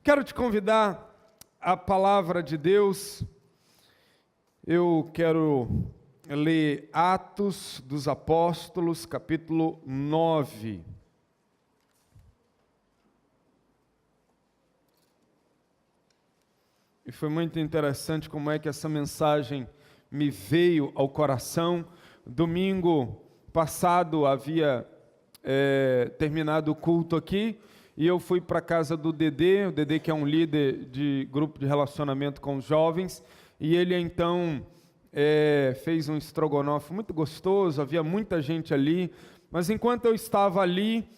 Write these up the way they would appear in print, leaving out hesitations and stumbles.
Quero te convidar à palavra de Deus. Eu quero ler Atos dos Apóstolos, capítulo 9. E foi muito interessante como é que essa mensagem me veio ao coração. Domingo passado havia terminado o culto aqui, e eu fui para a casa do Dedê, o Dedê que é um líder de grupo de relacionamento com os jovens, e ele então fez um estrogonofe muito gostoso, havia muita gente ali, mas enquanto eu estava ali,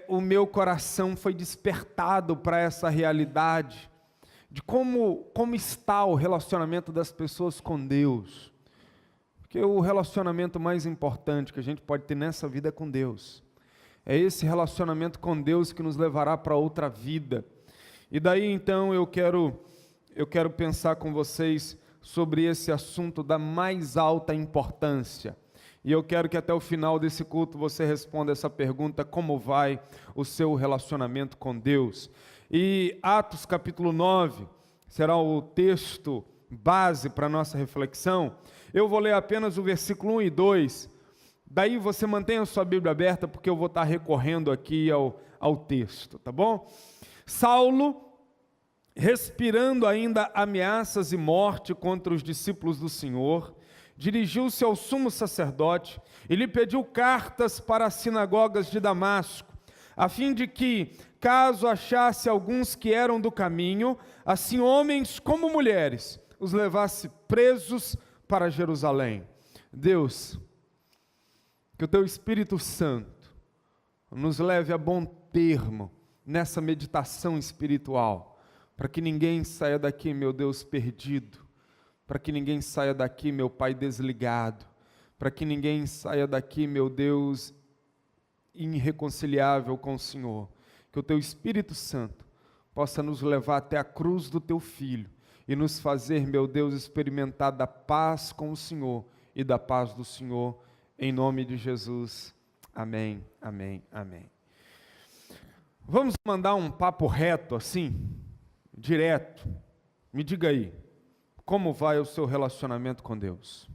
o meu coração foi despertado para essa realidade, de como está o relacionamento das pessoas com Deus, porque o relacionamento mais importante que a gente pode ter nessa vida é com Deus. É esse relacionamento com Deus que nos levará para outra vida. E daí então eu quero pensar com vocês sobre esse assunto da mais alta importância. E eu quero que até o final desse culto você responda essa pergunta: como vai o seu relacionamento com Deus? E Atos capítulo 9 será o texto base para a nossa reflexão. Eu vou ler apenas o versículo 1 e 2. Daí você mantenha a sua Bíblia aberta, porque eu vou estar recorrendo aqui ao texto, tá bom? Saulo, respirando ainda ameaças e morte contra os discípulos do Senhor, dirigiu-se ao sumo sacerdote e lhe pediu cartas para as sinagogas de Damasco, a fim de que, caso achasse alguns que eram do caminho, assim homens como mulheres, os levasse presos para Jerusalém. Deus, que o Teu Espírito Santo nos leve a bom termo nessa meditação espiritual, para que ninguém saia daqui, meu Deus, perdido, para que ninguém saia daqui, meu Pai, desligado, para que ninguém saia daqui, meu Deus, irreconciliável com o Senhor. Que o Teu Espírito Santo possa nos levar até a cruz do Teu Filho e nos fazer, meu Deus, experimentar da paz com o Senhor e da paz do Senhor. Em nome de Jesus, amém, amém, amém. Vamos mandar um papo reto assim, direto. Me diga aí, como vai o seu relacionamento com Deus?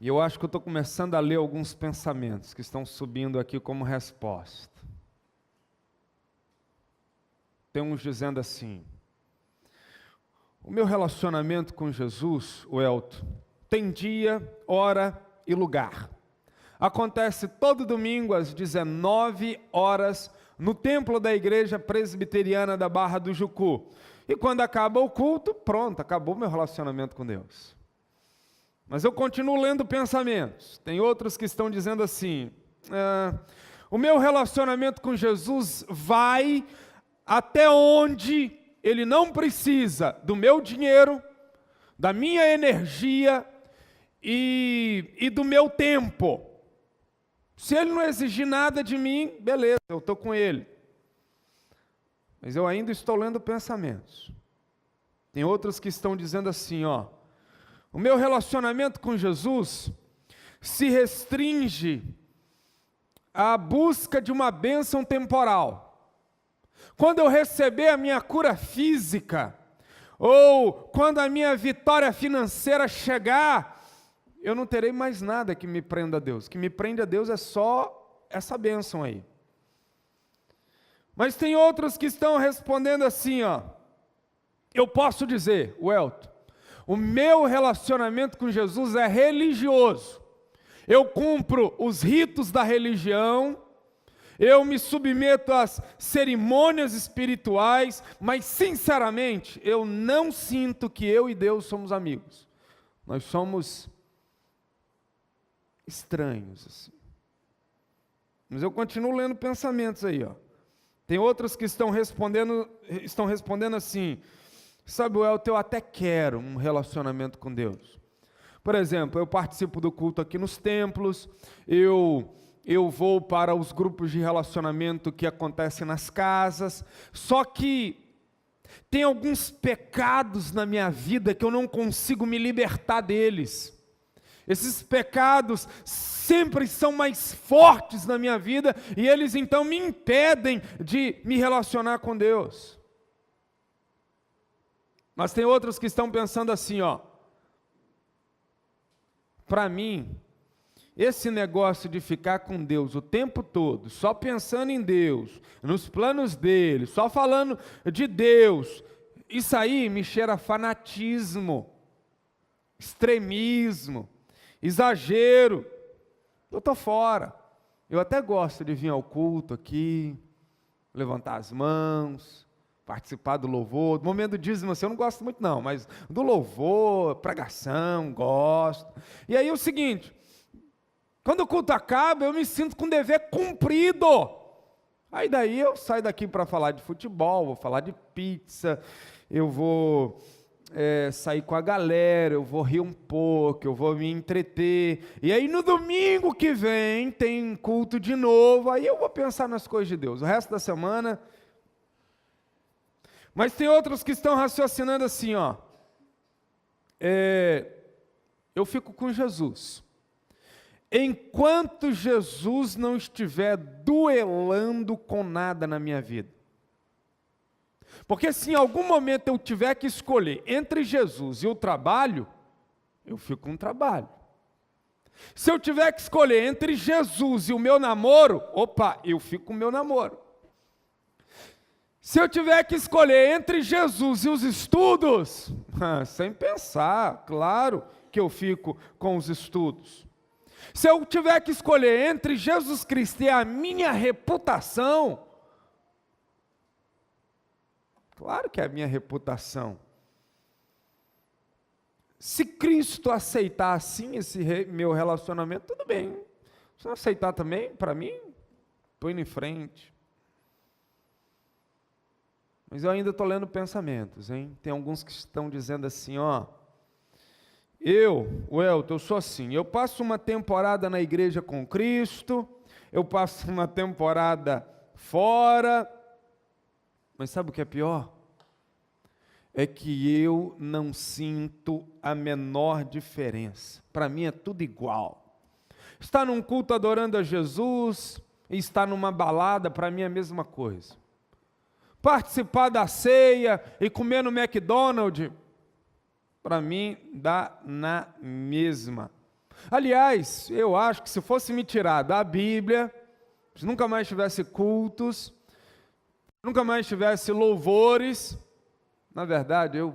E eu acho que eu estou começando a ler alguns pensamentos que estão subindo aqui como resposta. Tem uns dizendo assim: o meu relacionamento com Jesus, o Elton, tem dia, hora e lugar. Acontece todo domingo às 19 horas no templo da Igreja Presbiteriana da Barra do Jucu. E quando acaba o culto, pronto, acabou o meu relacionamento com Deus. Mas eu continuo lendo pensamentos. Tem outros que estão dizendo assim: o meu relacionamento com Jesus vai até onde Ele não precisa do meu dinheiro, da minha energia e do meu tempo. Se Ele não exigir nada de mim, beleza, eu estou com Ele. Mas eu ainda estou lendo pensamentos. Tem outros que estão dizendo assim, o meu relacionamento com Jesus se restringe à busca de uma bênção temporal. Quando eu receber a minha cura física, ou quando a minha vitória financeira chegar, eu não terei mais nada que me prenda a Deus. O que me prende a Deus é só essa bênção aí. Mas tem outros que estão respondendo assim, eu posso dizer, Welton, o meu relacionamento com Jesus é religioso. Eu cumpro os ritos da religião, eu me submeto às cerimônias espirituais, mas sinceramente, eu não sinto que eu e Deus somos amigos. Nós somos estranhos, assim. Mas eu continuo lendo pensamentos aí, Tem outros que estão respondendo assim: sabe, Welton, eu até quero um relacionamento com Deus. Por exemplo, eu participo do culto aqui nos templos, eu vou para os grupos de relacionamento que acontecem nas casas, só que tem alguns pecados na minha vida que eu não consigo me libertar deles. Esses pecados sempre são mais fortes na minha vida e eles então me impedem de me relacionar com Deus. Mas tem outros que estão pensando assim, para mim, esse negócio de ficar com Deus o tempo todo, só pensando em Deus, nos planos dele, só falando de Deus, isso aí me cheira fanatismo, extremismo, exagero. Eu estou fora. Eu até gosto de vir ao culto aqui, levantar as mãos, participar do louvor. Do momento do dízimo, assim, eu não gosto muito não, mas do louvor, pregação, gosto. E aí é o seguinte, quando o culto acaba, eu me sinto com dever cumprido. Aí daí eu saio daqui para falar de futebol, vou falar de pizza, eu vou sair com a galera, eu vou rir um pouco, eu vou me entreter. E aí no domingo que vem tem culto de novo, aí eu vou pensar nas coisas de Deus. O resto da semana... Mas tem outros que estão raciocinando assim, eu fico com Jesus. Enquanto Jesus não estiver duelando com nada na minha vida. Porque se em algum momento eu tiver que escolher entre Jesus e o trabalho, eu fico com o trabalho. Se eu tiver que escolher entre Jesus e o meu namoro, eu fico com o meu namoro. Se eu tiver que escolher entre Jesus e os estudos, sem pensar, claro que eu fico com os estudos. Se eu tiver que escolher entre Jesus Cristo e a minha reputação, claro que é a minha reputação. Se Cristo aceitar assim esse meu relacionamento, tudo bem. Se não aceitar também, para mim, põe em frente. Mas eu ainda estou lendo pensamentos, hein? Tem alguns que estão dizendo assim, eu sou assim, eu passo uma temporada na igreja com Cristo, eu passo uma temporada fora, mas sabe o que é pior? É que eu não sinto a menor diferença, para mim é tudo igual. Estar num culto adorando a Jesus e estar numa balada, para mim é a mesma coisa. Participar da ceia e comer no McDonald's, para mim dá na mesma. Aliás, eu acho que se fosse me tirar da Bíblia, se nunca mais tivesse cultos, nunca mais tivesse louvores, na verdade eu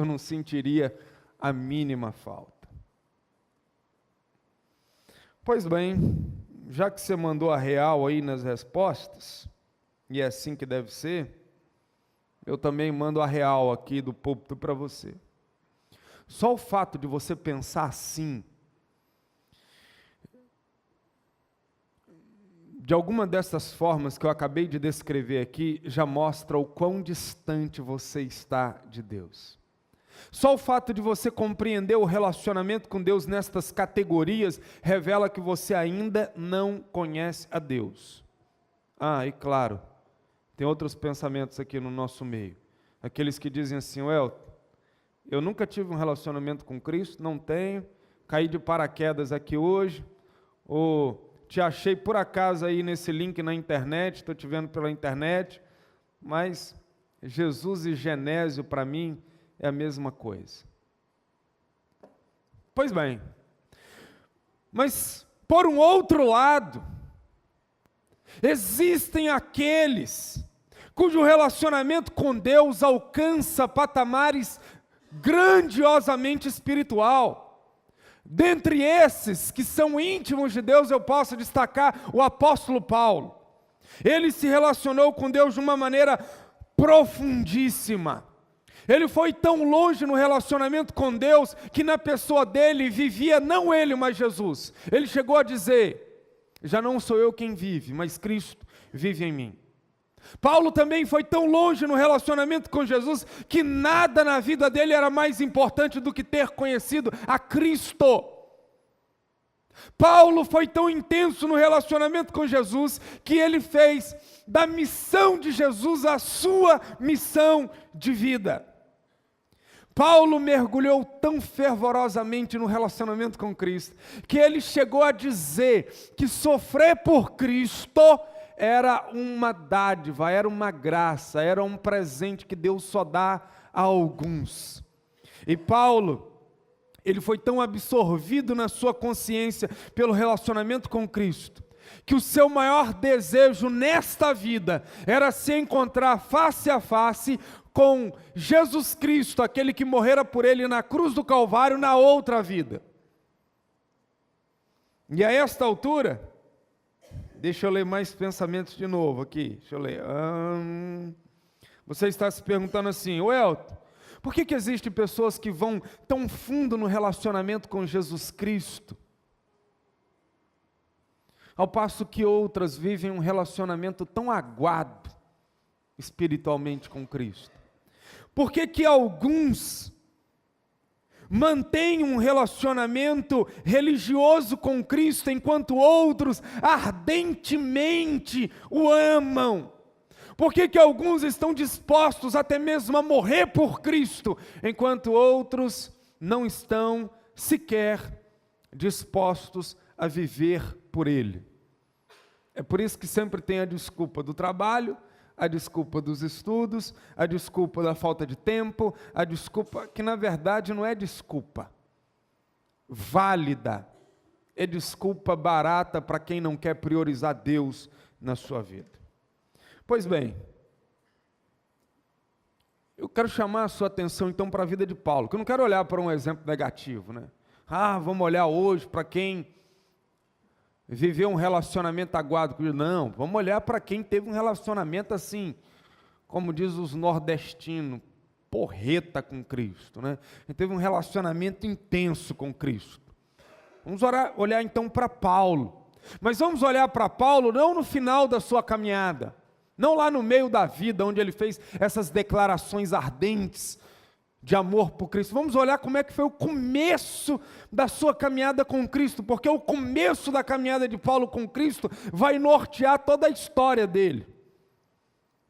não sentiria a mínima falta. Pois bem, já que você mandou a real aí nas respostas, e é assim que deve ser, eu também mando a real aqui do púlpito para você. Só o fato de você pensar assim, de alguma dessas formas que eu acabei de descrever aqui, já mostra o quão distante você está de Deus. Só o fato de você compreender o relacionamento com Deus nestas categorias, revela que você ainda não conhece a Deus. E claro, tem outros pensamentos aqui no nosso meio. Aqueles que dizem assim, eu nunca tive um relacionamento com Cristo, não tenho, caí de paraquedas aqui hoje, ou te achei por acaso aí nesse link na internet, estou te vendo pela internet, mas Jesus e Genésio para mim é a mesma coisa. Pois bem, mas por um outro lado, existem aqueles cujo relacionamento com Deus alcança patamares grandiosamente espiritual. Dentre esses que são íntimos de Deus, eu posso destacar o apóstolo Paulo. Ele se relacionou com Deus de uma maneira profundíssima. Ele foi tão longe no relacionamento com Deus, que na pessoa dele vivia não ele, mas Jesus. Ele chegou a dizer, já não sou eu quem vive, mas Cristo vive em mim. Paulo também foi tão longe no relacionamento com Jesus, que nada na vida dele era mais importante do que ter conhecido a Cristo. Paulo foi tão intenso no relacionamento com Jesus, que ele fez da missão de Jesus a sua missão de vida. Paulo mergulhou tão fervorosamente no relacionamento com Cristo, que ele chegou a dizer que sofrer por Cristo era uma dádiva, era uma graça, era um presente que Deus só dá a alguns. E Paulo, ele foi tão absorvido na sua consciência pelo relacionamento com Cristo, que o seu maior desejo nesta vida era se encontrar face a face com Jesus Cristo, aquele que morrera por ele na cruz do Calvário na outra vida. E a esta altura, deixa eu ler mais pensamentos de novo aqui, deixa eu ler. Você está se perguntando assim, Elton, por que existem pessoas que vão tão fundo no relacionamento com Jesus Cristo, ao passo que outras vivem um relacionamento tão aguado espiritualmente com Cristo? Por que alguns mantêm um relacionamento religioso com Cristo, enquanto outros ardentemente o amam? Por que alguns estão dispostos até mesmo a morrer por Cristo, enquanto outros não estão sequer dispostos a viver por Ele? É por isso que sempre tem a desculpa do trabalho, a desculpa dos estudos, a desculpa da falta de tempo, a desculpa que na verdade não é desculpa válida, é desculpa barata para quem não quer priorizar Deus na sua vida. Pois bem, eu quero chamar a sua atenção então para a vida de Paulo, que eu não quero olhar para um exemplo negativo, né? Vamos olhar hoje para quem viveu um relacionamento aguado com Deus. Não, vamos olhar para quem teve um relacionamento assim, como diz os nordestinos, porreta com Cristo, né? Ele teve um relacionamento intenso com Cristo. Vamos olhar então para Paulo, mas vamos olhar para Paulo não no final da sua caminhada, não lá no meio da vida, onde ele fez essas declarações ardentes de amor por Cristo. Vamos olhar como é que foi o começo da sua caminhada com Cristo, porque o começo da caminhada de Paulo com Cristo vai nortear toda a história dele.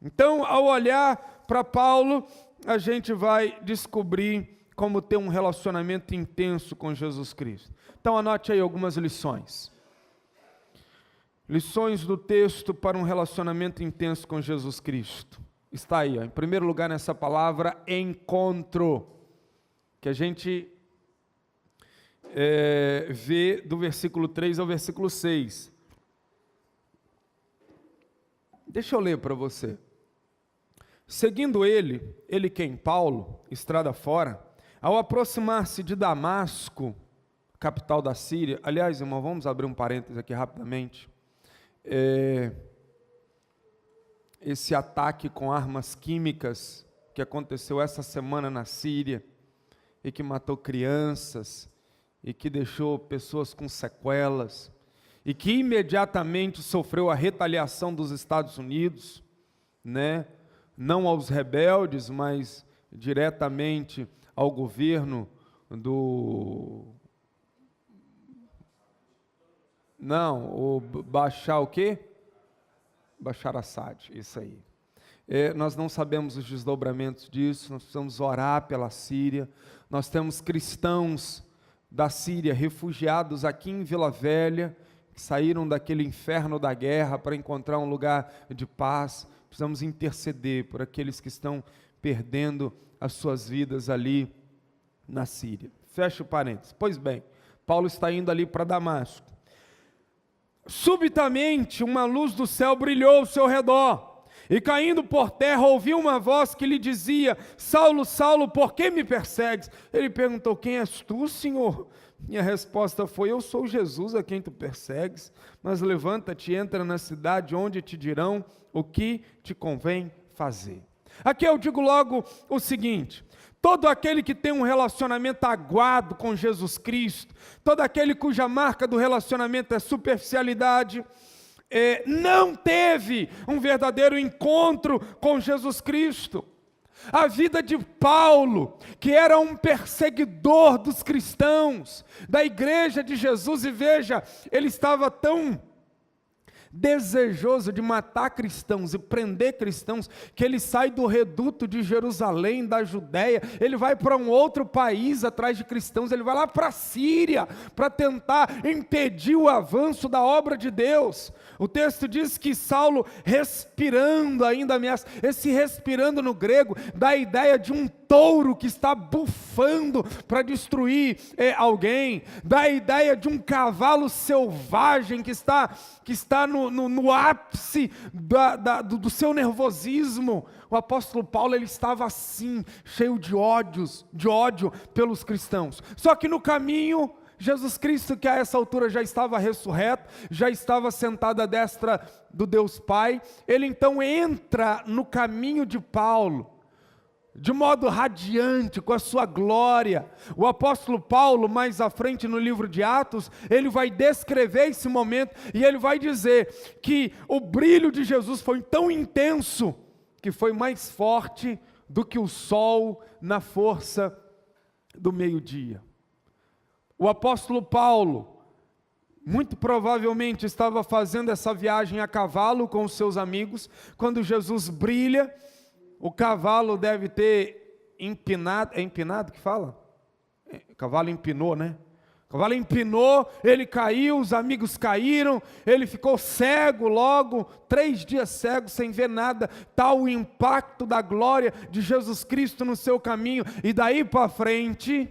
Então, ao olhar para Paulo, a gente vai descobrir como ter um relacionamento intenso com Jesus Cristo. Então, anote aí algumas lições. Lições do texto para um relacionamento intenso com Jesus Cristo. Está aí, em primeiro lugar nessa palavra, encontro, que a gente vê do versículo 3 ao versículo 6. Deixa eu ler para você. Seguindo ele quem? Paulo, estrada fora, ao aproximar-se de Damasco, capital da Síria. Aliás, irmão, vamos abrir um parênteses aqui rapidamente. Esse ataque com armas químicas que aconteceu essa semana na Síria e que matou crianças e que deixou pessoas com sequelas e que imediatamente sofreu a retaliação dos Estados Unidos, né? Não aos rebeldes, mas diretamente ao governo o Bashar o quê? Bashar Assad, isso aí. Nós não sabemos os desdobramentos disso, nós precisamos orar pela Síria. Nós temos cristãos da Síria refugiados aqui em Vila Velha, que saíram daquele inferno da guerra para encontrar um lugar de paz. Precisamos interceder por aqueles que estão perdendo as suas vidas ali na Síria. Fecha o parênteses. Pois bem, Paulo está indo ali para Damasco. Subitamente uma luz do céu brilhou ao seu redor, e caindo por terra ouviu uma voz que lhe dizia: Saulo, Saulo, por que me persegues? Ele perguntou: quem és tu, Senhor? E a resposta foi: eu sou Jesus a quem tu persegues, mas levanta-te e entra na cidade, onde te dirão o que te convém fazer. Aqui eu digo logo o seguinte: todo aquele que tem um relacionamento aguado com Jesus Cristo, todo aquele cuja marca do relacionamento é superficialidade, não teve um verdadeiro encontro com Jesus Cristo. A vida de Paulo, que era um perseguidor dos cristãos, da igreja de Jesus, e veja, ele estava tão desejoso de matar cristãos e prender cristãos, que ele sai do reduto de Jerusalém, da Judéia, ele vai para um outro país atrás de cristãos, ele vai lá para a Síria, para tentar impedir o avanço da obra de Deus. O texto diz que Saulo, respirando ainda ameaça, esse respirando no grego, dá a ideia de um touro que está bufando para destruir alguém, dá a ideia de um cavalo selvagem que está no ápice do seu nervosismo. O apóstolo Paulo, ele estava assim, cheio de ódio pelos cristãos. Só que no caminho, Jesus Cristo, que a essa altura já estava ressurreto, já estava sentado à destra do Deus Pai, ele então entra no caminho de Paulo, de modo radiante, com a sua glória. O apóstolo Paulo, mais à frente no livro de Atos, ele vai descrever esse momento, e ele vai dizer que o brilho de Jesus foi tão intenso, que foi mais forte do que o sol na força do meio-dia. O apóstolo Paulo, muito provavelmente estava fazendo essa viagem a cavalo com os seus amigos, quando Jesus brilha. O cavalo deve ter empinado, é empinado que fala? O cavalo empinou, né? O cavalo empinou, ele caiu, os amigos caíram, ele ficou cego logo, 3 dias cego, sem ver nada, tal o impacto da glória de Jesus Cristo no seu caminho, e daí para frente,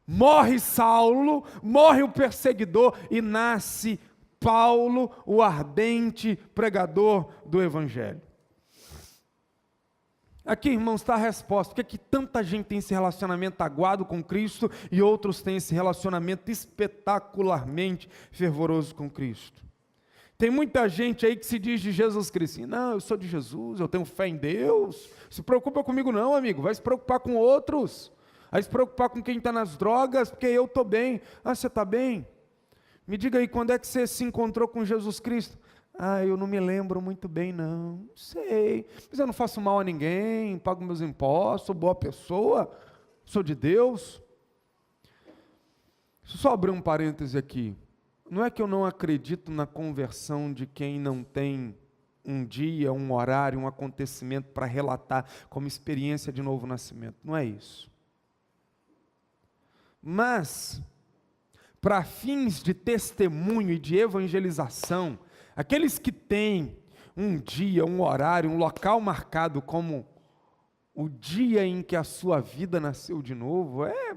morre Saulo, morre o perseguidor, e nasce Paulo, o ardente pregador do Evangelho. Aqui, irmãos, está a resposta. Por que tanta gente tem esse relacionamento aguado com Cristo e outros têm esse relacionamento espetacularmente fervoroso com Cristo? Tem muita gente aí que se diz de Jesus Cristo. Não, eu sou de Jesus, eu tenho fé em Deus. Se preocupa comigo não, amigo. Vai se preocupar com outros. Vai se preocupar com quem está nas drogas, porque eu estou bem. Ah, você está bem? Me diga aí, quando é que você se encontrou com Jesus Cristo? Ah, eu não me lembro muito bem, não sei, mas eu não faço mal a ninguém, pago meus impostos, sou boa pessoa, sou de Deus. Deixa eu só abrir um parêntese aqui. Não é que eu não acredito na conversão de quem não tem um dia, um horário, um acontecimento para relatar como experiência de novo nascimento, não é isso. Mas, para fins de testemunho e de evangelização, aqueles que têm um dia, um horário, um local marcado como o dia em que a sua vida nasceu de novo, é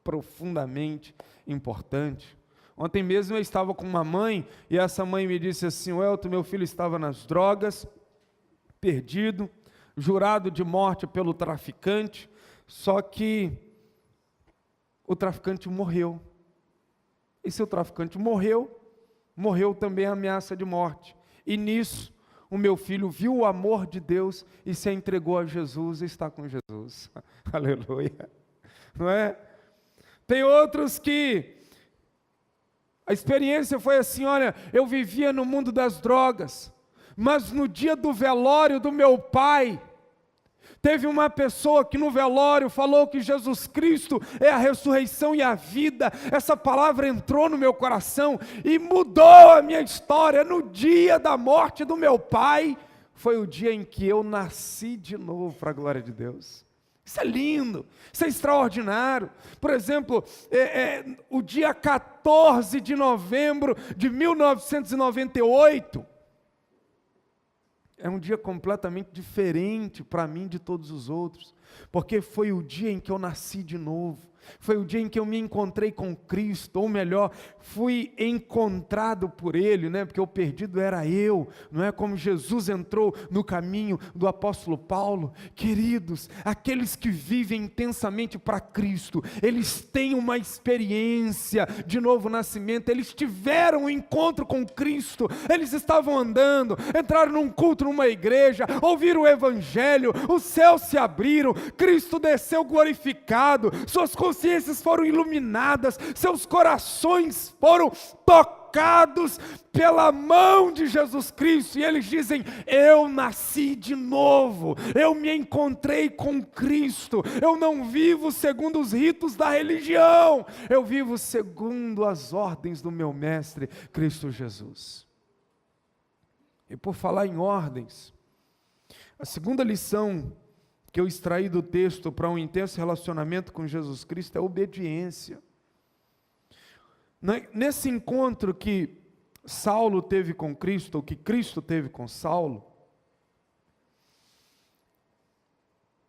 profundamente importante. Ontem mesmo eu estava com uma mãe, e essa mãe me disse assim: Welton, meu filho estava nas drogas, perdido, jurado de morte pelo traficante, só que o traficante morreu. E se o traficante morreu também a ameaça de morte. E nisso, o meu filho viu o amor de Deus e se entregou a Jesus e está com Jesus. Aleluia. Não é? Tem outros que a experiência foi assim: olha, eu vivia no mundo das drogas, mas no dia do velório do meu pai, teve uma pessoa que no velório falou que Jesus Cristo é a ressurreição e a vida. Essa palavra entrou no meu coração e mudou a minha história. No dia da morte do meu pai, foi o dia em que eu nasci de novo, para a glória de Deus. Isso é lindo, isso é extraordinário. Por exemplo, o dia 14 de novembro de 1998, é um dia completamente diferente para mim de todos os outros, porque foi o dia em que eu nasci de novo, foi o dia em que eu me encontrei com Cristo, ou melhor, fui encontrado por Ele, né? Porque o perdido era eu, não é? Como Jesus entrou no caminho do apóstolo Paulo. Queridos, aqueles que vivem intensamente para Cristo, eles têm uma experiência de novo nascimento, eles tiveram um encontro com Cristo, eles estavam andando, entraram num culto, numa igreja, ouviram o Evangelho, os céus se abriram, Cristo desceu glorificado, suas consciências foram iluminadas, seus corações foram tocados pela mão de Jesus Cristo, e eles dizem: eu nasci de novo, eu me encontrei com Cristo, eu não vivo segundo os ritos da religião, eu vivo segundo as ordens do meu mestre, Cristo Jesus. E por falar em ordens, a segunda lição que eu extraí do texto para um intenso relacionamento com Jesus Cristo é a obediência. Nesse encontro que Saulo teve com Cristo, ou que Cristo teve com Saulo,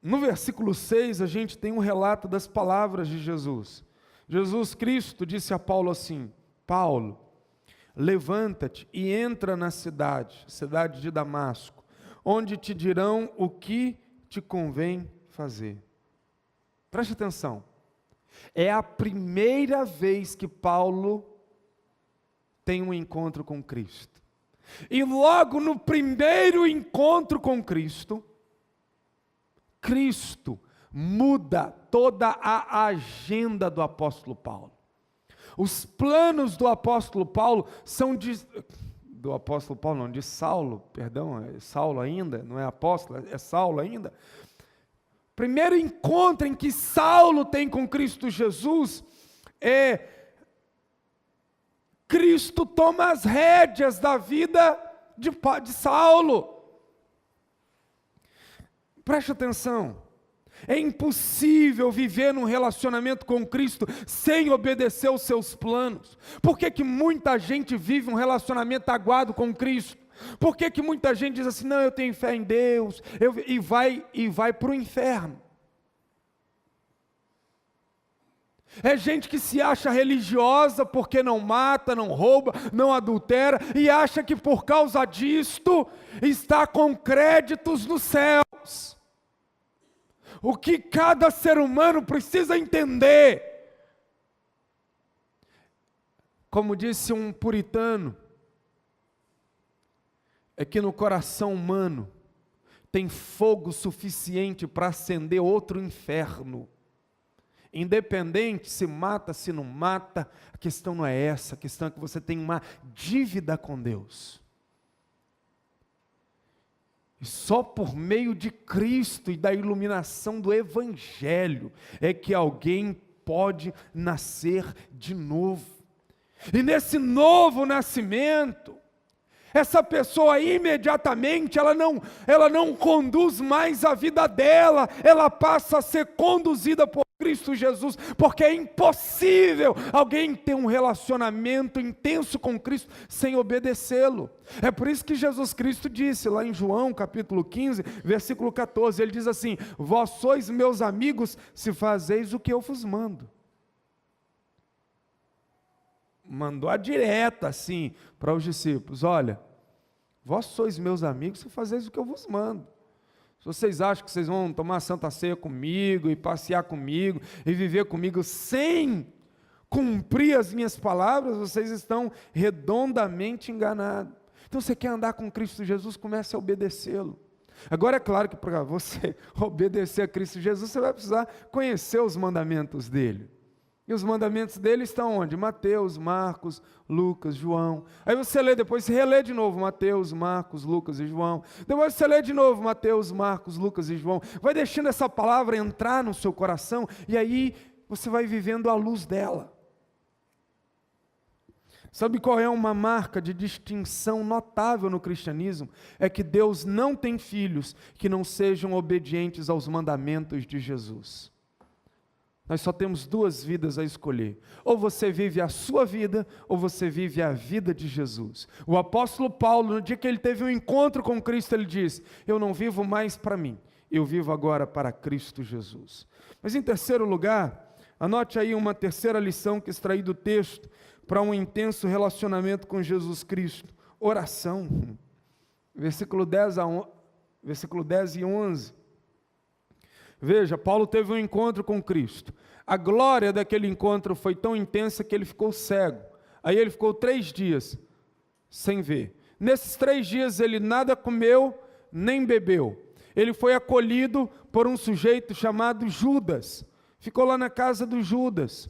no versículo 6 a gente tem um relato das palavras de Jesus. Jesus Cristo disse a Paulo assim: Paulo, levanta-te e entra na cidade de Damasco, onde te dirão o que te convém fazer. Preste atenção, é a primeira vez que Paulo tem um encontro com Cristo. E logo no primeiro encontro com Cristo, Cristo muda toda a agenda do apóstolo Paulo. Os planos do apóstolo Paulo são de Saulo, perdão, é Saulo ainda, não é apóstolo, é Saulo ainda. Primeiro encontro em que Saulo tem com Cristo Jesus é Cristo toma as rédeas da vida de Saulo. Preste atenção. É impossível viver num relacionamento com Cristo sem obedecer aos seus planos. Por que que muita gente vive um relacionamento aguado com Cristo? Por que que muita gente diz assim, não, eu tenho fé em Deus, e vai para o inferno? É gente que se acha religiosa porque não mata, não rouba, não adultera, e acha que por causa disto está com créditos nos céus. O que cada ser humano precisa entender, como disse um puritano, é que no coração humano tem fogo suficiente para acender outro inferno. Independente se mata, se não mata, a questão não é essa, a questão é que você tem uma dívida com Deus. E só por meio de Cristo e da iluminação do Evangelho é que alguém pode nascer de novo. E nesse novo nascimento, essa pessoa imediatamente, ela não conduz mais a vida dela, ela passa a ser conduzida por Cristo Jesus, porque é impossível alguém ter um relacionamento intenso com Cristo sem obedecê-lo. É por isso que Jesus Cristo disse lá em João capítulo 15, versículo 14, ele diz assim: vós sois meus amigos se fazeis o que eu vos mando. Mandou a direta assim para os discípulos: olha, vós sois meus amigos se fazeis o que eu vos mando. Se vocês acham que vocês vão tomar santa ceia comigo e passear comigo e viver comigo sem cumprir as minhas palavras, vocês estão redondamente enganados. Então você quer andar com Cristo Jesus, comece a obedecê-lo. Agora é claro que para você obedecer a Cristo Jesus, você vai precisar conhecer os mandamentos dele. E os mandamentos dele estão onde? Mateus, Marcos, Lucas, João. Aí você lê, depois você relê de novo Mateus, Marcos, Lucas e João. Depois você lê de novo Mateus, Marcos, Lucas e João. Vai deixando essa palavra entrar no seu coração e aí você vai vivendo à luz dela. Sabe qual é uma marca de distinção notável no cristianismo? É que Deus não tem filhos que não sejam obedientes aos mandamentos de Jesus. Nós só temos duas vidas a escolher. Ou você vive a sua vida, ou você vive a vida de Jesus. O apóstolo Paulo, no dia que ele teve um encontro com Cristo, ele disse: eu não vivo mais para mim, eu vivo agora para Cristo Jesus. Mas em terceiro lugar, anote aí uma terceira lição que extraí do texto para um intenso relacionamento com Jesus Cristo: oração. Versículo 10 e 11. Veja, Paulo teve um encontro com Cristo. A glória daquele encontro foi tão intensa que ele ficou cego. Aí ele ficou 3 dias sem ver. Nesses 3 dias ele nada comeu, nem bebeu. Ele foi acolhido por um sujeito chamado Judas. Ficou lá na casa do Judas.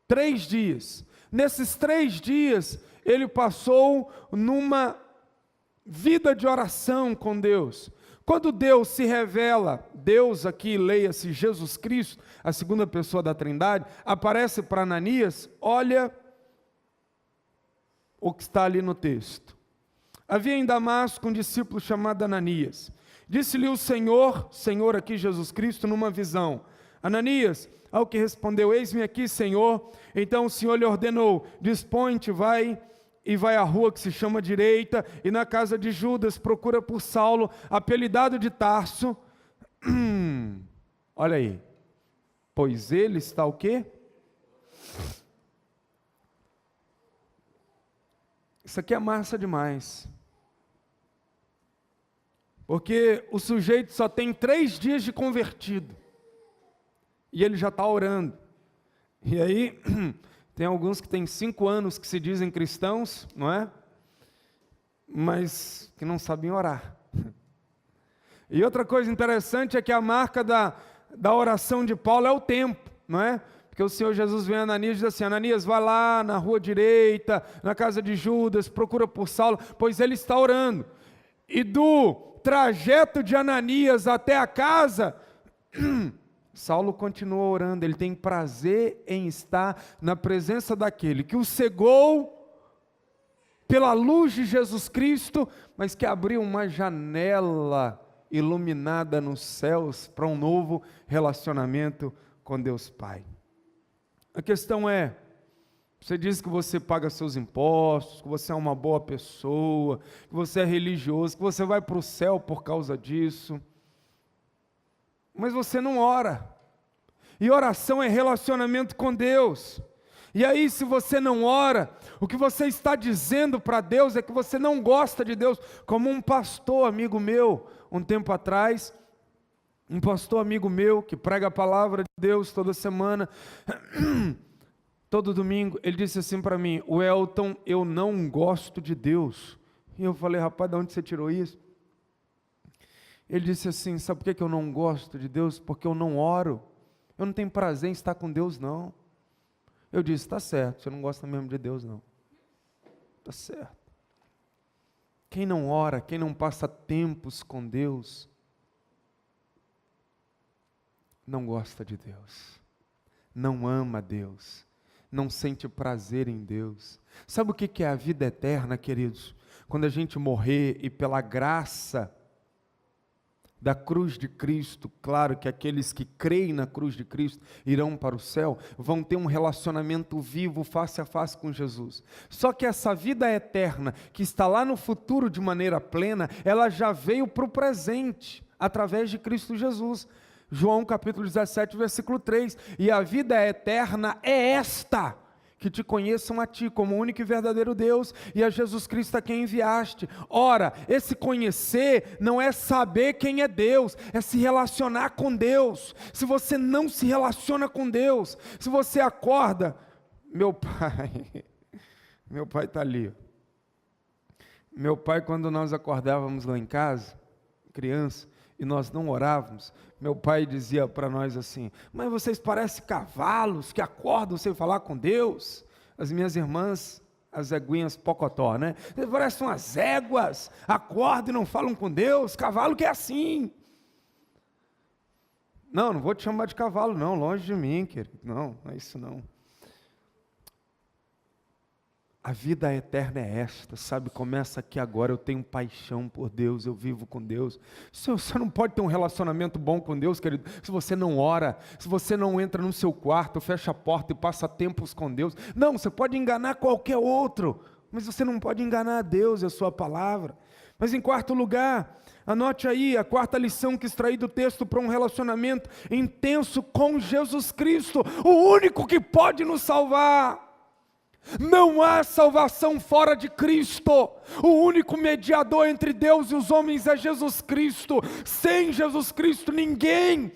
3 dias. Nesses 3 dias ele passou numa vida de oração com Deus. Quando Deus se revela, Deus aqui, leia-se Jesus Cristo, a segunda pessoa da Trindade, aparece para Ananias, olha o que está ali no texto. Havia em Damasco um discípulo chamado Ananias. Disse-lhe o Senhor aqui Jesus Cristo, numa visão: Ananias, ao que respondeu: eis-me aqui, Senhor. Então o Senhor lhe ordenou: dispõe-te, vai à rua que se chama Direita, e na casa de Judas procura por Saulo, apelidado de Tarso. Olha aí, pois ele está o quê? Isso aqui é massa demais. Porque o sujeito só tem 3 dias de convertido. E ele já está orando. E aí, tem alguns que têm 5 anos que se dizem cristãos, não é? Mas que não sabem orar. E outra coisa interessante é que a marca da oração de Paulo é o tempo, não é? Porque o Senhor Jesus vem a Ananias e diz assim: Ananias, vai lá na rua direita, na casa de Judas, procura por Saulo, pois ele está orando. E do trajeto de Ananias até a casa, Saulo continua orando. Ele tem prazer em estar na presença daquele que o cegou pela luz de Jesus Cristo, mas que abriu uma janela iluminada nos céus para um novo relacionamento com Deus Pai. A questão é, você diz que você paga seus impostos, que você é uma boa pessoa, que você é religioso, que você vai para o céu por causa disso, mas você não ora. E oração é relacionamento com Deus. E aí, se você não ora, o que você está dizendo para Deus é que você não gosta de Deus. Como um pastor amigo meu, um tempo atrás, um pastor amigo meu que prega a palavra de Deus toda semana, todo domingo, ele disse assim para mim: o Elton, eu não gosto de Deus. E eu falei: rapaz, de onde você tirou isso? Ele disse assim: sabe por que eu não gosto de Deus? Porque eu não oro. Eu não tenho prazer em estar com Deus, não. Eu disse: está certo, você não gosta mesmo de Deus, não. Está certo. Quem não ora, quem não passa tempos com Deus, não gosta de Deus, não ama Deus, não sente prazer em Deus. Sabe o que é a vida eterna, queridos? Quando a gente morrer e pela graça da cruz de Cristo, claro que aqueles que creem na cruz de Cristo irão para o céu, vão ter um relacionamento vivo, face a face com Jesus. Só que essa vida eterna, que está lá no futuro de maneira plena, ela já veio para o presente, através de Cristo Jesus. João capítulo 17, versículo 3, e a vida eterna é esta: que te conheçam a ti como o único e verdadeiro Deus, e a Jesus Cristo a quem enviaste. Ora, esse conhecer não é saber quem é Deus, é se relacionar com Deus. Se você não se relaciona com Deus, se você acorda, meu pai está ali. Meu pai, quando nós acordávamos lá em casa, criança, e nós não orávamos, meu pai dizia para nós assim: mas vocês parecem cavalos que acordam sem falar com Deus. As minhas irmãs, as eguinhas pocotó, né? Vocês parecem umas éguas, acordam e não falam com Deus. Cavalo que é assim. Não vou te chamar de cavalo não, longe de mim, querido. Não é isso não. A vida eterna é esta, sabe? Começa aqui agora. Eu tenho paixão por Deus, eu vivo com Deus. Você não pode ter um relacionamento bom com Deus, querido, se você não ora, se você não entra no seu quarto, fecha a porta e passa tempos com Deus. Não, você pode enganar qualquer outro, mas você não pode enganar a Deus e a sua palavra. Mas em quarto lugar, anote aí a quarta lição que extraí do texto para um relacionamento intenso com Jesus Cristo, o único que pode nos salvar. Não há salvação fora de Cristo. O único mediador entre Deus e os homens é Jesus Cristo. Sem Jesus Cristo ninguém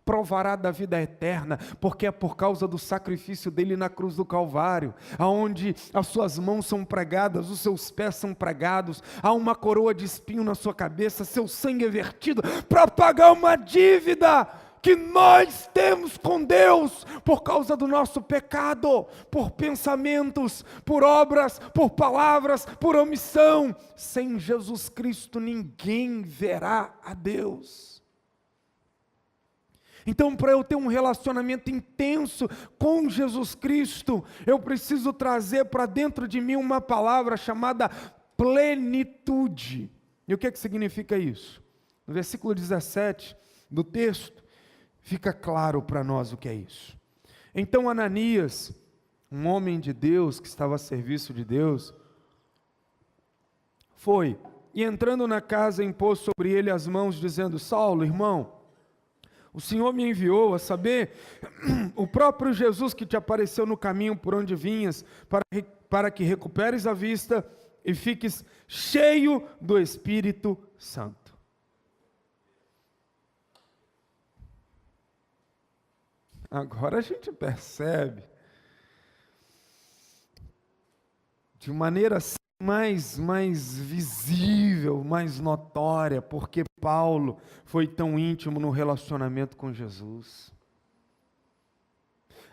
provará da vida eterna, porque é por causa do sacrifício dele na cruz do Calvário, aonde as suas mãos são pregadas, os seus pés são pregados, há uma coroa de espinho na sua cabeça, seu sangue é vertido para pagar uma dívida que nós temos com Deus, por causa do nosso pecado, por pensamentos, por obras, por palavras, por omissão. Sem Jesus Cristo ninguém verá a Deus. Então, para eu ter um relacionamento intenso com Jesus Cristo, eu preciso trazer para dentro de mim uma palavra chamada plenitude. E o que significa isso? No versículo 17 do texto, fica claro para nós o que é isso. Então Ananias, um homem de Deus, que estava a serviço de Deus, foi, e entrando na casa, impôs sobre ele as mãos, dizendo: Saulo, irmão, o Senhor me enviou, a saber, o próprio Jesus que te apareceu no caminho por onde vinhas, para que recuperes a vista e fiques cheio do Espírito Santo. Agora a gente percebe, de maneira mais visível, mais notória, porque Paulo foi tão íntimo no relacionamento com Jesus.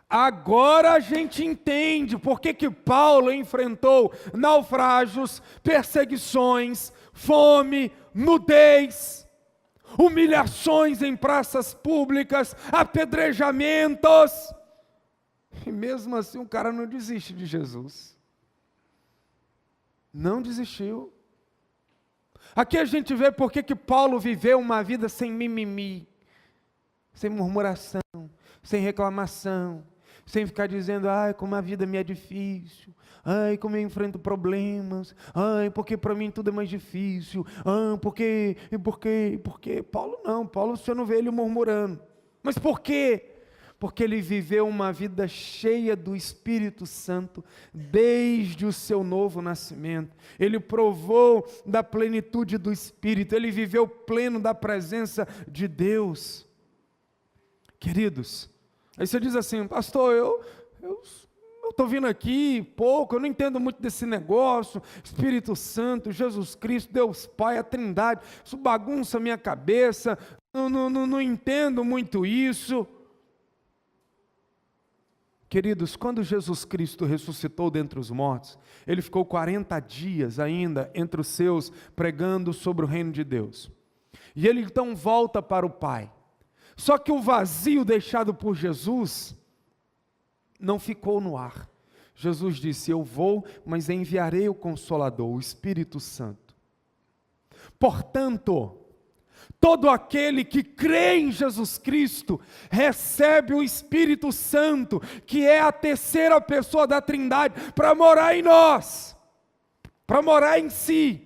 Agora a gente entende por que Paulo enfrentou naufrágios, perseguições, fome, nudez, humilhações em praças públicas, apedrejamentos. E mesmo assim o cara não desiste de Jesus. Não desistiu. Aqui a gente vê por que Paulo viveu uma vida sem mimimi, sem murmuração, sem reclamação, sem ficar dizendo: ai, como a vida me é difícil, ai, como eu enfrento problemas, ai, porque para mim tudo é mais difícil, por quê? Paulo não, Paulo você não vê ele murmurando. Mas por quê? Porque ele viveu uma vida cheia do Espírito Santo desde o seu novo nascimento. Ele provou da plenitude do Espírito, ele viveu pleno da presença de Deus. Queridos, aí você diz assim: pastor, eu estou vindo aqui pouco, eu não entendo muito desse negócio, Espírito Santo, Jesus Cristo, Deus Pai, a Trindade, isso bagunça a minha cabeça, não entendo muito isso. Queridos, quando Jesus Cristo ressuscitou dentre os mortos, ele ficou 40 dias ainda entre os seus, pregando sobre o reino de Deus. E ele então volta para o Pai. Só que o vazio deixado por Jesus não ficou no ar. Jesus disse: eu vou, mas enviarei o Consolador, o Espírito Santo. Portanto, todo aquele que crê em Jesus Cristo recebe o Espírito Santo, que é a terceira pessoa da Trindade, para morar em nós, para morar em si.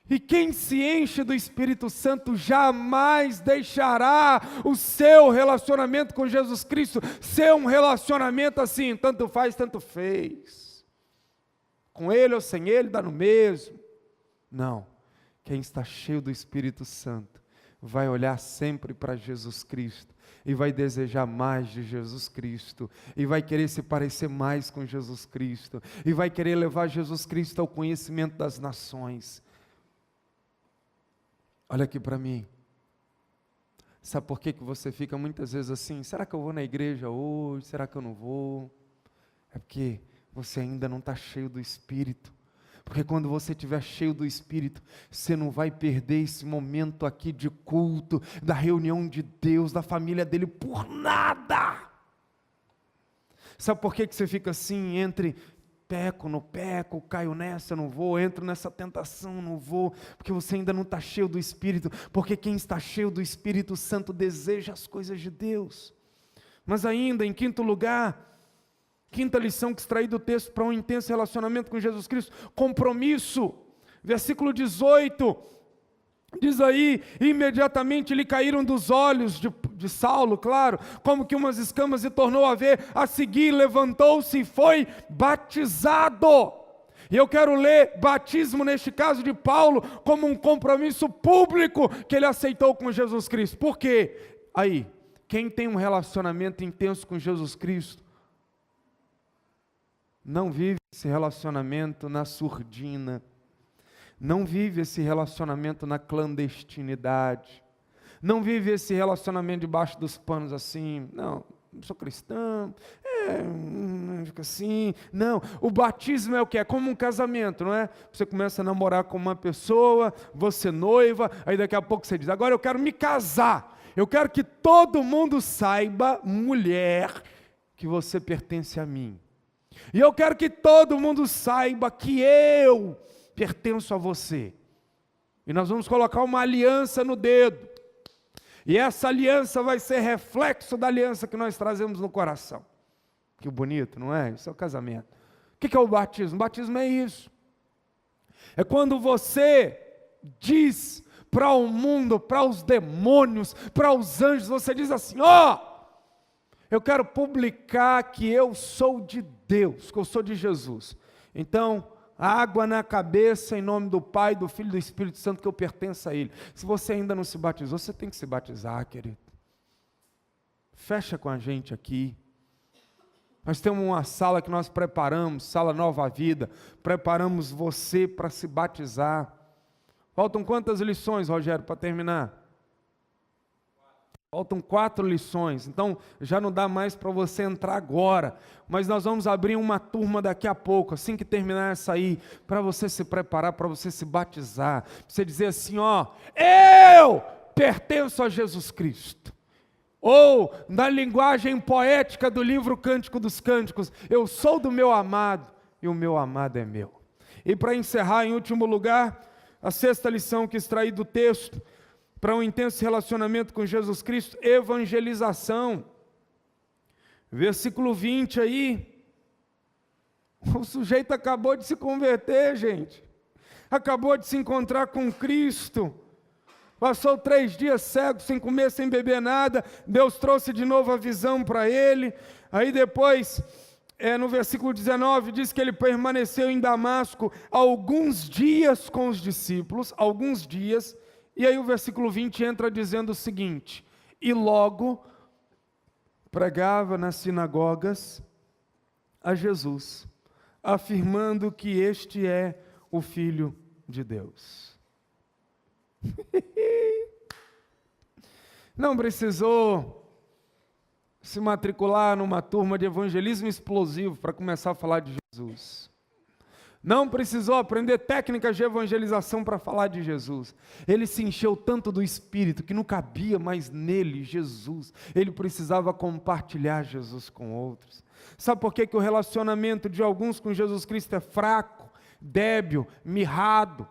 E quem se enche do Espírito Santo jamais deixará o seu relacionamento com Jesus Cristo ser um relacionamento assim, tanto faz, tanto fez. Com ele ou sem ele, dá no mesmo. Não, quem está cheio do Espírito Santo vai olhar sempre para Jesus Cristo, e vai desejar mais de Jesus Cristo, e vai querer se parecer mais com Jesus Cristo, e vai querer levar Jesus Cristo ao conhecimento das nações. Olha aqui para mim, sabe por que você fica muitas vezes assim: será que eu vou na igreja hoje, será que eu não vou? É porque você ainda não está cheio do Espírito. Porque quando você estiver cheio do Espírito, você não vai perder esse momento aqui de culto, da reunião de Deus, da família dele, por nada. Sabe por que você fica assim, entre peco, não peco, caio nessa, não vou, entro nessa tentação, não vou, porque você ainda não está cheio do Espírito, porque quem está cheio do Espírito Santo deseja as coisas de Deus. Mas ainda, em quinto lugar, quinta lição que extraí do texto para um intenso relacionamento com Jesus Cristo: compromisso. Versículo 18, diz aí: imediatamente lhe caíram dos olhos de Saulo, claro, como que umas escamas, e tornou a ver, a seguir levantou-se e foi batizado. E eu quero ler batismo, neste caso de Paulo, como um compromisso público que ele aceitou com Jesus Cristo. Por quê? Aí, quem tem um relacionamento intenso com Jesus Cristo, não vive esse relacionamento na surdina, não vive esse relacionamento na clandestinidade, não vive esse relacionamento debaixo dos panos assim: não sou cristão, fica assim. Não, o batismo é o que? É como um casamento, não é? Você começa a namorar com uma pessoa, você noiva, aí daqui a pouco você diz: agora eu quero me casar, eu quero que todo mundo saiba, mulher, que você pertence a mim. E eu quero que todo mundo saiba que eu pertenço a você. E nós vamos colocar uma aliança no dedo. E essa aliança vai ser reflexo da aliança que nós trazemos no coração. Que bonito, não é? Isso é o casamento. O que é o batismo? O batismo é isso. É quando você diz para o mundo, para os demônios, para os anjos, você diz assim, eu quero publicar que eu sou de Deus, que eu sou de Jesus. Então, água na cabeça em nome do Pai, do Filho e do Espírito Santo, que eu pertenço a Ele. Se você ainda não se batizou, você tem que se batizar, querido. Fecha com a gente aqui. Nós temos uma sala que nós preparamos, Sala Nova Vida. Preparamos você para se batizar. Faltam quantas lições, Rogério, para terminar? Faltam 4 lições, então já não dá mais para você entrar agora, mas nós vamos abrir uma turma daqui a pouco, assim que terminar essa aí, para você se preparar, para você se batizar, pra você dizer assim, eu pertenço a Jesus Cristo. Ou, na linguagem poética do livro Cântico dos Cânticos, eu sou do meu amado e o meu amado é meu. E para encerrar, em último lugar, a 6ª lição que extraí do texto, para um intenso relacionamento com Jesus Cristo, evangelização. Versículo 20 aí, o sujeito acabou de se converter, gente, acabou de se encontrar com Cristo, passou 3 dias cego, sem comer, sem beber nada, Deus trouxe de novo a visão para ele, aí depois, no versículo 19, diz que ele permaneceu em Damasco alguns dias com os discípulos, alguns dias. E aí o versículo 20 entra dizendo o seguinte, e logo pregava nas sinagogas a Jesus, afirmando que este é o Filho de Deus. Não precisou se matricular numa turma de evangelismo explosivo para começar a falar de Jesus. Não precisou aprender técnicas de evangelização para falar de Jesus. Ele se encheu tanto do Espírito que não cabia mais nele Jesus. Ele precisava compartilhar Jesus com outros. Sabe por que o relacionamento de alguns com Jesus Cristo é fraco, débil, mirrado,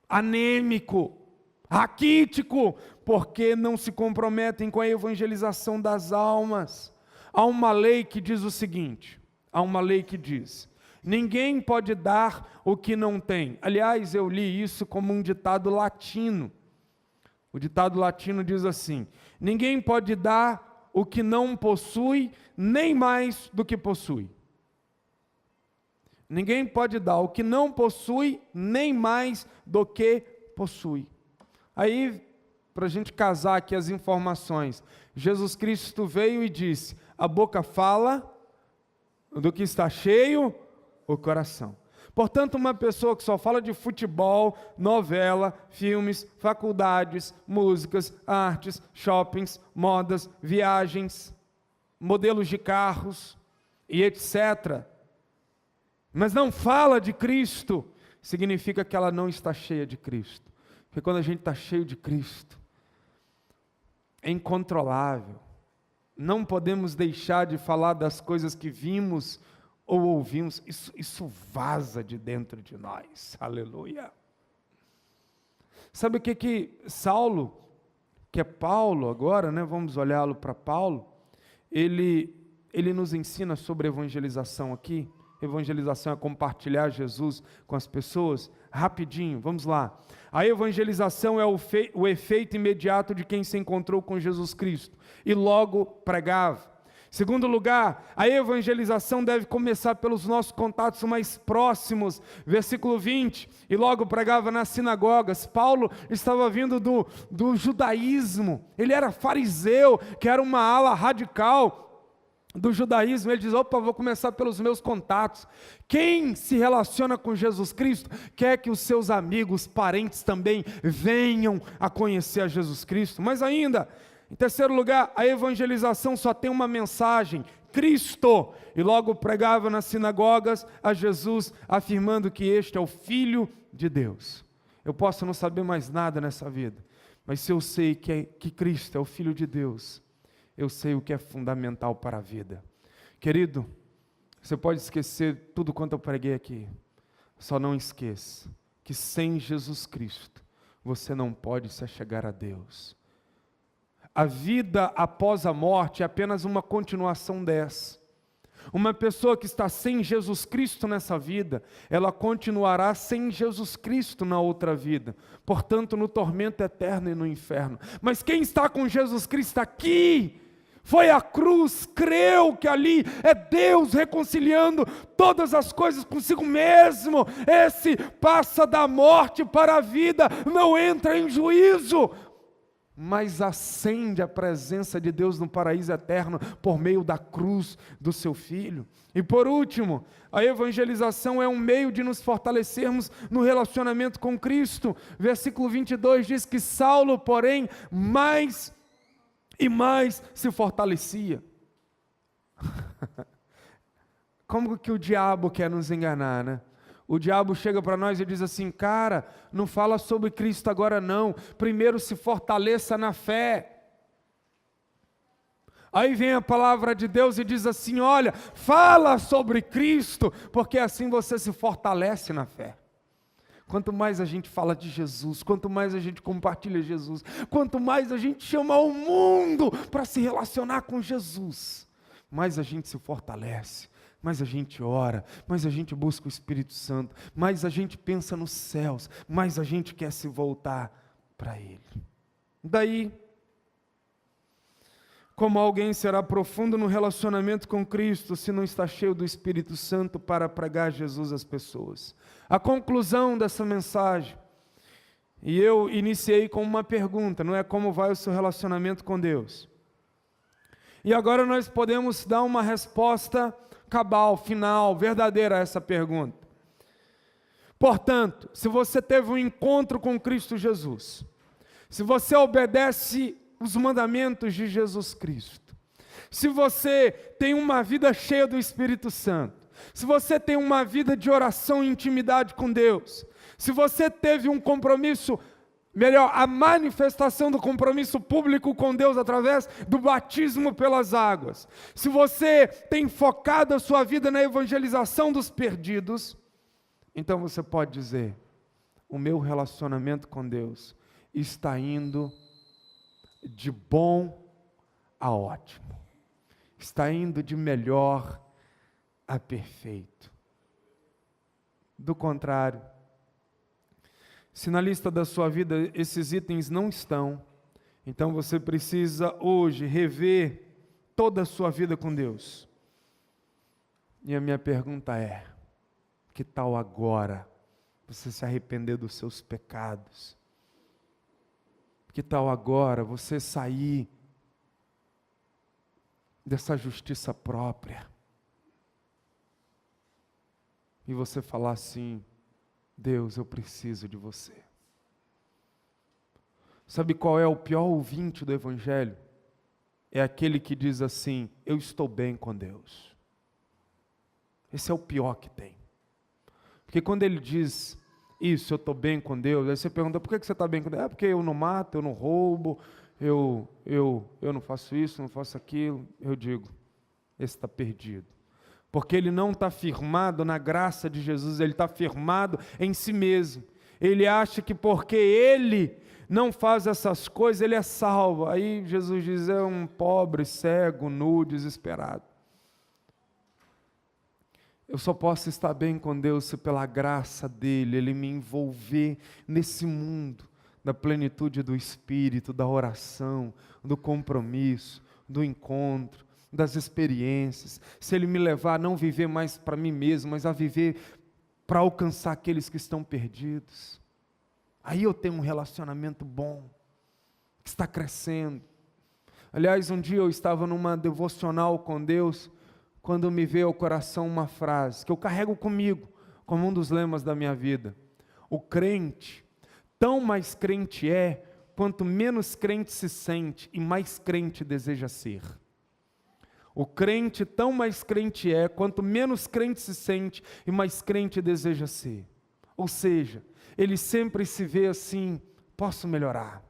anêmico, raquítico? Porque não se comprometem com a evangelização das almas. Há uma lei que diz o seguinte... Há uma lei que diz, ninguém pode dar o que não tem. Aliás, eu li isso como um ditado latino. O ditado latino diz assim, ninguém pode dar o que não possui, nem mais do que possui. Ninguém pode dar o que não possui, nem mais do que possui. Aí, para a gente casar aqui as informações, Jesus Cristo veio e disse, a boca fala do que está cheio o coração. Portanto, uma pessoa que só fala de futebol, novela, filmes, faculdades, músicas, artes, shoppings, modas, viagens, modelos de carros e etc., mas não fala de Cristo, significa que ela não está cheia de Cristo. Porque quando a gente está cheio de Cristo, é incontrolável. Não podemos deixar de falar das coisas que vimos ou ouvimos. Isso vaza de dentro de nós. Aleluia. Sabe o que Saulo, que é Paulo agora, né? Vamos olhá-lo para Paulo. Ele nos ensina sobre evangelização aqui. Evangelização é compartilhar Jesus com as pessoas. Rapidinho, vamos lá. A evangelização é o efeito imediato de quem se encontrou com Jesus Cristo e logo pregava. Segundo lugar, a evangelização deve começar pelos nossos contatos mais próximos. Versículo 20, e logo pregava nas sinagogas. Paulo estava vindo do judaísmo, ele era fariseu, que era uma ala radical do judaísmo. Ele diz, vou começar pelos meus contatos. Quem se relaciona com Jesus Cristo, quer que os seus amigos, parentes também venham a conhecer a Jesus Cristo. Mas ainda, em terceiro lugar, a evangelização só tem uma mensagem, Cristo, e logo pregava nas sinagogas a Jesus, afirmando que este é o Filho de Deus. Eu posso não saber mais nada nessa vida, mas se eu sei que Cristo é o Filho de Deus, eu sei o que é fundamental para a vida. Querido, você pode esquecer tudo quanto eu preguei aqui, Só não esqueça que sem Jesus Cristo, você não pode se achegar a Deus. A vida após a morte é apenas uma continuação dessa. Uma pessoa que está sem Jesus Cristo nessa vida, ela continuará sem Jesus Cristo na outra vida, portanto no tormento eterno e no inferno. Mas quem está com Jesus Cristo aqui, foi à cruz, creu que ali é Deus reconciliando todas as coisas consigo mesmo, esse passa da morte para a vida, não entra em juízo, mas ascende à presença de Deus no paraíso eterno por meio da cruz do seu Filho. E por último, a evangelização é um meio de nos fortalecermos no relacionamento com Cristo. Versículo 22 diz que Saulo, porém, mais e mais se fortalecia. Como que o diabo quer nos enganar, né? O diabo chega para nós e diz assim: cara, não fala sobre Cristo agora não, primeiro se fortaleça na fé. Aí vem a palavra de Deus e diz assim: olha, fala sobre Cristo, porque assim você se fortalece na fé. Quanto mais a gente fala de Jesus, quanto mais a gente compartilha Jesus, quanto mais a gente chama o mundo para se relacionar com Jesus, mais a gente se fortalece. Mais a gente ora, mais a gente busca o Espírito Santo, mais a gente pensa nos céus, mais a gente quer se voltar para Ele. Daí, como alguém será profundo no relacionamento com Cristo se não está cheio do Espírito Santo para pregar Jesus às pessoas? A conclusão dessa mensagem, e eu iniciei com uma pergunta, não é como vai o seu relacionamento com Deus? E agora nós podemos dar uma resposta cabal, final, verdadeira a essa pergunta. Portanto, se você teve um encontro com Cristo Jesus, se você obedece os mandamentos de Jesus Cristo, se você tem uma vida cheia do Espírito Santo, se você tem uma vida de oração e intimidade com Deus, se você teve um compromisso, melhor, a manifestação do compromisso público com Deus através do batismo pelas águas, se você tem focado a sua vida na evangelização dos perdidos, então você pode dizer: o meu relacionamento com Deus está indo de bom a ótimo, está indo de melhor a perfeito. Do contrário, se na lista da sua vida esses itens não estão, então você precisa hoje rever toda a sua vida com Deus. E a minha pergunta é: que tal agora você se arrepender dos seus pecados? Que tal agora você sair dessa justiça própria e você falar assim: Deus, eu preciso de você. Sabe qual é o pior ouvinte do Evangelho? É aquele que diz assim: eu estou bem com Deus. Esse é o pior que tem. Porque quando ele diz isso, eu estou bem com Deus, aí você pergunta: por que você está bem com Deus? É porque eu não mato, eu não roubo, eu não faço isso, não faço aquilo. Eu digo: esse está perdido. Porque ele não está firmado na graça de Jesus, ele está firmado em si mesmo. Ele acha que porque ele não faz essas coisas, ele é salvo. Aí Jesus diz: é um pobre, cego, nu, desesperado. Eu só posso estar bem com Deus se pela graça dele, ele me envolver nesse mundo da plenitude do Espírito, da oração, do compromisso, do encontro, das experiências, se ele me levar a não viver mais para mim mesmo, mas a viver para alcançar aqueles que estão perdidos. Aí eu tenho um relacionamento bom, que está crescendo. Aliás, um dia eu estava numa devocional com Deus, quando me veio ao coração uma frase, que eu carrego comigo, como um dos lemas da minha vida: o crente, tão mais crente é, quanto menos crente se sente e mais crente deseja ser. O crente tão mais crente é, quanto menos crente se sente e mais crente deseja ser. Ou seja, ele sempre se vê assim: posso melhorar,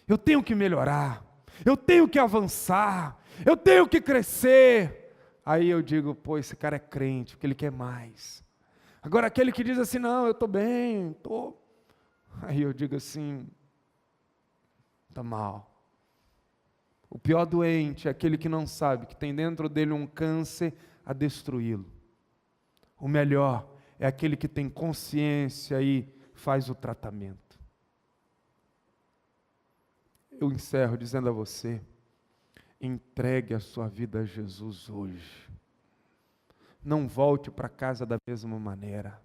eu tenho que melhorar, eu tenho que avançar, eu tenho que crescer. Aí eu digo: pô, esse cara é crente, porque ele quer mais. Agora aquele que diz assim, não, eu estou bem, estou... Aí eu digo assim, está mal. O pior doente é aquele que não sabe que tem dentro dele um câncer a destruí-lo. O melhor é aquele que tem consciência e faz o tratamento. Eu encerro dizendo a você, entregue a sua vida a Jesus hoje. Não volte para casa da mesma maneira.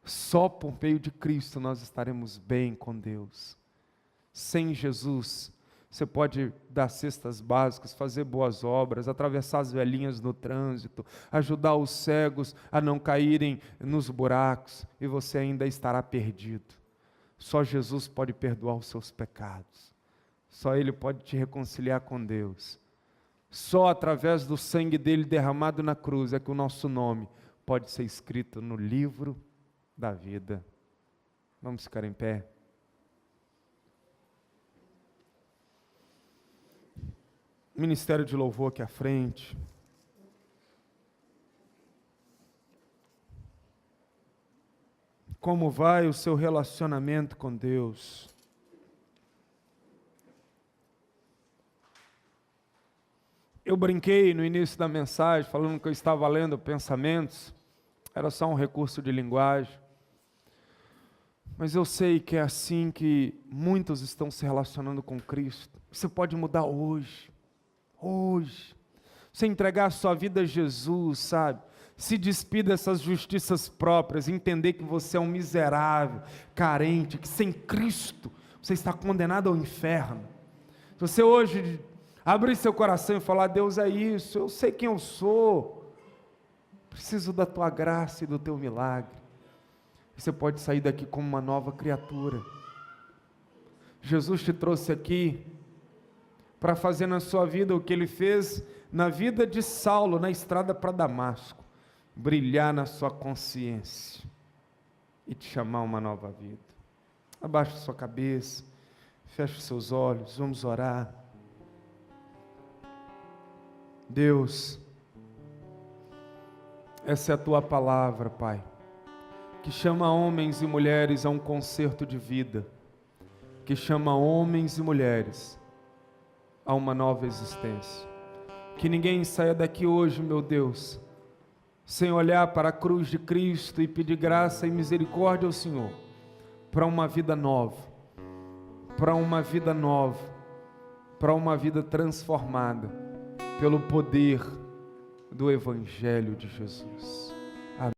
Só por meio de Cristo nós estaremos bem com Deus. Sem Jesus, você pode dar cestas básicas, fazer boas obras, atravessar as velhinhas no trânsito, ajudar os cegos a não caírem nos buracos, e você ainda estará perdido. Só Jesus pode perdoar os seus pecados. Só Ele pode te reconciliar com Deus. Só através do sangue dele derramado na cruz é que o nosso nome pode ser escrito no livro da vida. Vamos ficar em pé. Ministério de louvor aqui à frente. Como vai o seu relacionamento com Deus? Eu brinquei no início da mensagem, falando que eu estava lendo pensamentos, era só um recurso de linguagem, mas eu sei que é assim que muitos estão se relacionando com Cristo. Você pode mudar hoje, você entregar a sua vida a Jesus, sabe? Se despir dessas justiças próprias, entender que você é um miserável, carente, que sem Cristo você está condenado ao inferno. Se você hoje abrir seu coração e falar, Deus é isso, eu sei quem eu sou, preciso da tua graça e do teu milagre, você pode sair daqui como uma nova criatura. Jesus te trouxe aqui para fazer na sua vida o que Ele fez na vida de Saulo, na estrada para Damasco, brilhar na sua consciência e te chamar a uma nova vida. Abaixe sua cabeça, feche seus olhos, vamos orar. Deus, essa é a tua palavra, Pai, que chama homens e mulheres a um concerto de vida, que chama homens e mulheres a uma nova existência. Que ninguém saia daqui hoje, meu Deus, sem olhar para a cruz de Cristo e pedir graça e misericórdia ao Senhor, para uma vida nova, para uma vida nova, para uma vida transformada, pelo poder do Evangelho de Jesus.